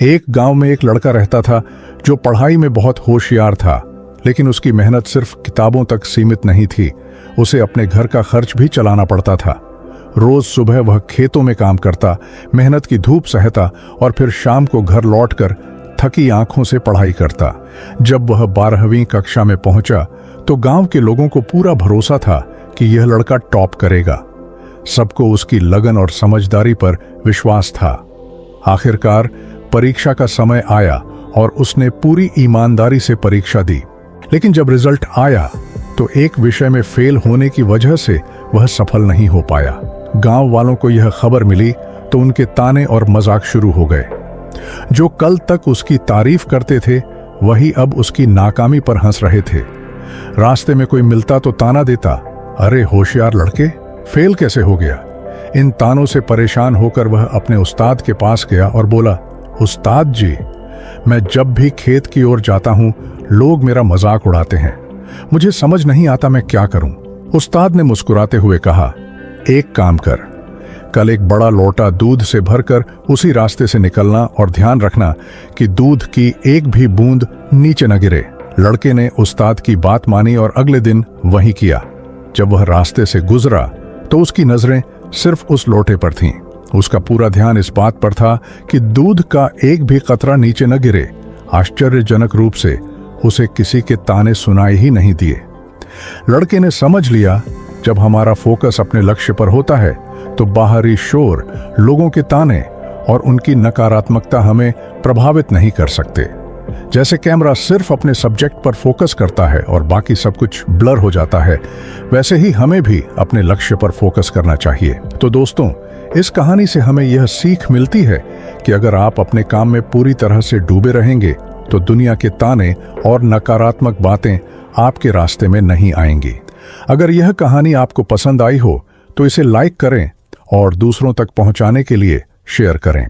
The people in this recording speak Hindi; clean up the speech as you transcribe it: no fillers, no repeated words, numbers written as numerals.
एक गांव में एक लड़का रहता था जो पढ़ाई में बहुत होशियार था, लेकिन उसकी मेहनत सिर्फ किताबों तक सीमित नहीं थी। उसे अपने घर का खर्च भी चलाना पड़ता था। रोज सुबह वह खेतों में काम करता, मेहनत की धूप सहता और फिर शाम को घर लौटकर थकी आंखों से पढ़ाई करता। जब वह 12वीं कक्षा में पहुंचा तो गांव के लोगों को पूरा भरोसा था कि यह लड़का टॉप करेगा। सबको उसकी लगन और समझदारी पर विश्वास था। आखिरकार परीक्षा का समय आया और उसने पूरी ईमानदारी से परीक्षा दी। लेकिन जब रिजल्ट आया तो एक विषय में फेल होने की वजह से वह सफल नहीं हो पाया। गांव वालों को यह खबर मिली तो उनके ताने और मजाक शुरू हो गए। जो कल तक उसकी तारीफ करते थे वही अब उसकी नाकामी पर हंस रहे थे। रास्ते में कोई मिलता तो ताना देता, अरे होशियार लड़के, फेल कैसे हो गया। इन तानों से परेशान होकर वह अपने उस्ताद के पास गया और बोला, उस्ताद जी, मैं जब भी खेत की ओर जाता हूं लोग मेरा मजाक उड़ाते हैं, मुझे समझ नहीं आता मैं क्या करूं। उस्ताद ने मुस्कुराते हुए कहा, एक काम कर, कल एक बड़ा लोटा दूध से भरकर उसी रास्ते से निकलना और ध्यान रखना कि दूध की एक भी बूंद नीचे न गिरे। लड़के ने उस्ताद की बात मानी और अगले दिन वही किया। जब वह रास्ते से गुजरा तो उसकी नजरें सिर्फ उस लोटे पर थीं। उसका पूरा ध्यान इस बात पर था कि दूध का एक भी कतरा नीचे न गिरे। आश्चर्यजनक रूप से उसे किसी के ताने सुनाई ही नहीं दिए। लड़के ने समझ लिया, जब हमारा फोकस अपने लक्ष्य पर होता है तो बाहरी शोर, लोगों के ताने और उनकी नकारात्मकता हमें प्रभावित नहीं कर सकते। जैसे कैमरा सिर्फ अपने सब्जेक्ट पर फोकस करता है और बाकी सब कुछ ब्लर हो जाता है, वैसे ही हमें भी अपने लक्ष्य पर फोकस करना चाहिए। तो दोस्तों, इस कहानी से हमें यह सीख मिलती है कि अगर आप अपने काम में पूरी तरह से डूबे रहेंगे तो दुनिया के ताने और नकारात्मक बातें आपके रास्ते में नहीं आएंगी। अगर यह कहानी आपको पसंद आई हो तो इसे लाइक करें और दूसरों तक पहुंचाने के लिए शेयर करें।